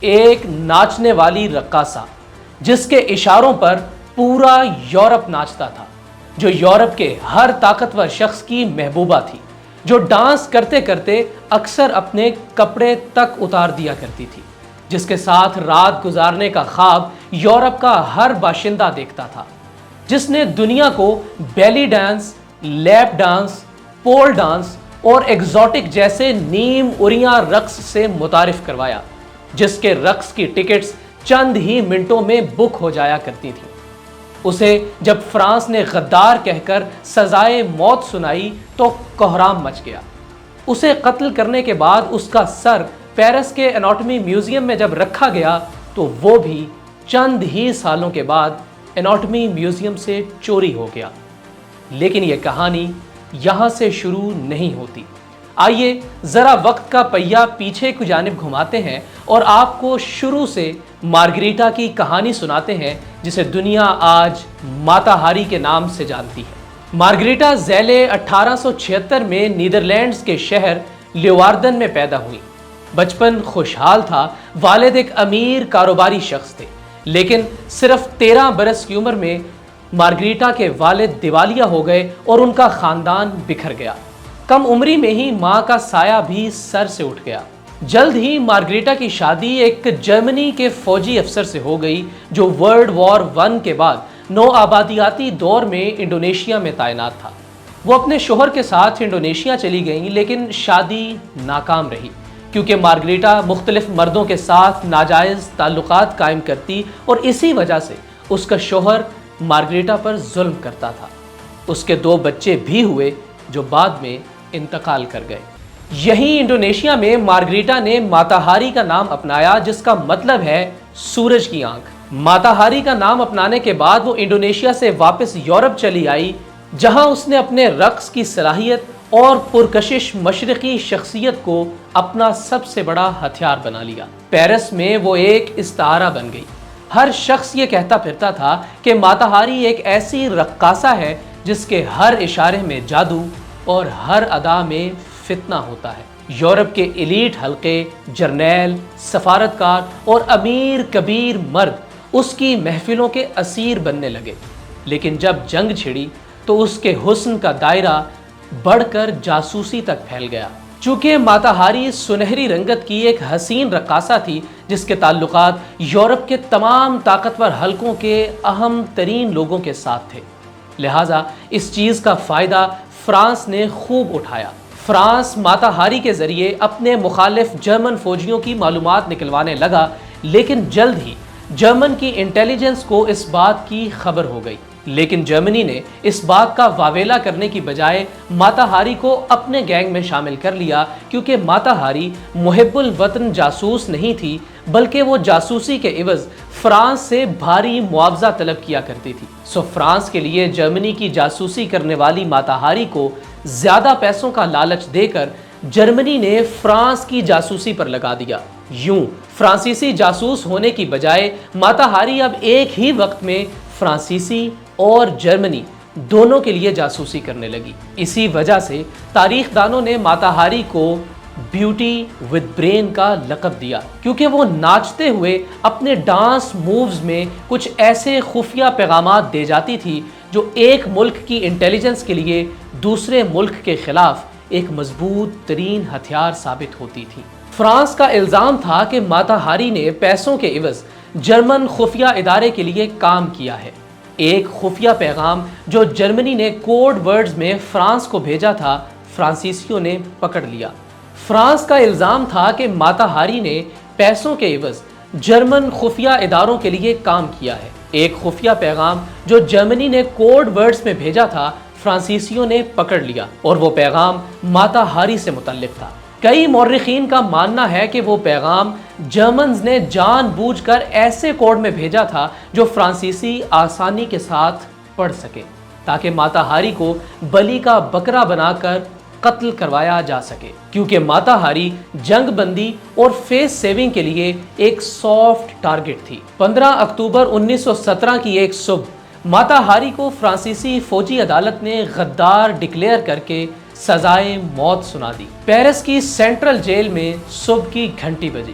ایک ناچنے والی رقاصہ جس کے اشاروں پر پورا یورپ ناچتا تھا، جو یورپ کے ہر طاقتور شخص کی محبوبہ تھی، جو ڈانس کرتے کرتے اکثر اپنے کپڑے تک اتار دیا کرتی تھی، جس کے ساتھ رات گزارنے کا خواب یورپ کا ہر باشندہ دیکھتا تھا، جس نے دنیا کو بیلی ڈانس، لیپ ڈانس، پول ڈانس اور ایگزوٹک جیسے نیم اریاں رقص سے متعارف کروایا، جس کے رقص کی ٹکٹس چند ہی منٹوں میں بک ہو جایا کرتی تھیں۔ اسے جب فرانس نے غدار کہہ کر سزائے موت سنائی تو کوہرام مچ گیا۔ اسے قتل کرنے کے بعد اس کا سر پیرس کے اناٹومی میوزیم میں جب رکھا گیا تو وہ بھی چند ہی سالوں کے بعد اناٹومی میوزیم سے چوری ہو گیا۔ لیکن یہ کہانی یہاں سے شروع نہیں ہوتی۔ آئیے ذرا وقت کا پہیہ پیچھے کی جانب گھماتے ہیں اور آپ کو شروع سے مارگریٹا کی کہانی سناتے ہیں، جسے دنیا آج ماتا ہاری کے نام سے جانتی ہے۔ مارگریٹا ذیل 1876 میں نیدرلینڈز کے شہر لیواردن میں پیدا ہوئی۔ بچپن خوشحال تھا، والد ایک امیر کاروباری شخص تھے، لیکن صرف 13 برس کی عمر میں مارگریٹا کے والد دیوالیہ ہو گئے اور ان کا خاندان بکھر گیا۔ کم عمری میں ہی ماں کا سایہ بھی سر سے اٹھ گیا۔ جلد ہی مارگریٹا کی شادی ایک جرمنی کے فوجی افسر سے ہو گئی جو ورلڈ وار 1 کے بعد نو آبادیاتی دور میں انڈونیشیا میں تعینات تھا۔ وہ اپنے شوہر کے ساتھ انڈونیشیا چلی گئیں، لیکن شادی ناکام رہی کیونکہ مارگریٹا مختلف مردوں کے ساتھ ناجائز تعلقات قائم کرتی اور اسی وجہ سے اس کا شوہر مارگریٹا پر ظلم کرتا تھا۔ اس کے 2 بچے بھی ہوئے جو بعد میں انتقال کر گئے۔ یہیں انڈونیشیا میں مارگریٹا نے ماتا ہاری کا نام اپنایا، جس کا مطلب ہے سورج کی آنکھ۔ ماتا ہاری کا نام اپنانے کے بعد وہ انڈونیشیا سے واپس یورپ چلی آئی، جہاں اس نے اپنے رقص کی صلاحیت اور پرکشش مشرقی شخصیت کو اپنا سب سے بڑا ہتھیار بنا لیا۔ پیرس میں وہ ایک استعارہ بن گئی۔ ہر شخص یہ کہتا پھرتا تھا کہ ماتا ہاری ایک ایسی رقاصہ ہے جس کے ہر اشارے میں جادو اور ہر ادا میں فتنہ ہوتا ہے۔ یورپ کے ایلیٹ حلقے، جرنیل، سفارتکار اور امیر کبیر مرد اس کی محفلوں کے اسیر بننے لگے، لیکن جب جنگ چھڑی تو اس کے حسن کا دائرہ بڑھ کر جاسوسی تک پھیل گیا۔ چونکہ ماتا ہاری سنہری رنگت کی ایک حسین رقاصہ تھی جس کے تعلقات یورپ کے تمام طاقتور حلقوں کے اہم ترین لوگوں کے ساتھ تھے، لہٰذا اس چیز کا فائدہ فرانس نے خوب اٹھایا۔ فرانس ماتا ہاری کے ذریعے اپنے مخالف جرمن فوجیوں کی معلومات نکلوانے لگا، لیکن جلد ہی جرمن کی انٹیلیجنس کو اس بات کی خبر ہو گئی۔ لیکن جرمنی نے اس بات کا واویلا کرنے کی بجائے ماتا ہاری کو اپنے گینگ میں شامل کر لیا، کیونکہ ماتا ہاری محب الوطن جاسوس نہیں تھی، بلکہ وہ جاسوسی کے عوض فرانس سے بھاری معاوضہ طلب کیا کرتی تھی۔ فرانس کے لیے جرمنی کی جاسوسی کرنے والی ماتا ہاری کو زیادہ پیسوں کا لالچ دے کر جرمنی نے فرانس کی جاسوسی پر لگا دیا۔ یوں فرانسیسی جاسوس ہونے کی بجائے ماتا ہاری اب ایک ہی وقت میں فرانسیسی اور جرمنی دونوں کے لیے جاسوسی کرنے لگی۔ اسی وجہ سے تاریخ دانوں نے ماتا ہاری کو بیوٹی ود برین کا لقب دیا، کیونکہ وہ ناچتے ہوئے اپنے ڈانس مووز میں کچھ ایسے خفیہ پیغامات دے جاتی تھی جو ایک ملک کی انٹیلیجنس کے لیے دوسرے ملک کے خلاف ایک مضبوط ترین ہتھیار ثابت ہوتی تھی۔ فرانس کا الزام تھا کہ ماتا ہاری نے پیسوں کے عوض جرمن خفیہ ادارے کے لیے کام کیا ہے۔ ایک خفیہ پیغام جو جرمنی نے کوڈ ورڈز میں فرانس کو بھیجا تھا، فرانسیسیوں نے پکڑ لیا۔ فرانس کا الزام تھا کہ ماتا ہاری نے پیسوں کے عوض جرمن خفیہ اداروں کے لیے کام کیا ہے۔ ایک خفیہ پیغام جو جرمنی نے کوڈ ورڈز میں بھیجا تھا، فرانسیسیوں نے پکڑ لیا، اور وہ پیغام ماتا ہاری سے متعلق تھا۔ کئی مورخین کا ماننا ہے کہ وہ پیغام جرمنز نے جان بوجھ کر ایسے کوڈ میں بھیجا تھا جو فرانسیسی آسانی کے ساتھ پڑھ سکے، تاکہ ماتا ہاری کو بلی کا بکرا بنا کر قتل کروایا جا سکے، کیونکہ ماتا ہاری جنگ بندی اور فیس سیونگ کے لیے ایک سافٹ ٹارگٹ تھی۔ 15 اکتوبر 1917 کی ایک صبح ماتا ہاری کو فرانسیسی فوجی عدالت نے غدار ڈکلیئر کر کے سزائے موت سنا دی۔ پیرس کی سینٹرل جیل میں صبح کی گھنٹی بجی۔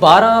12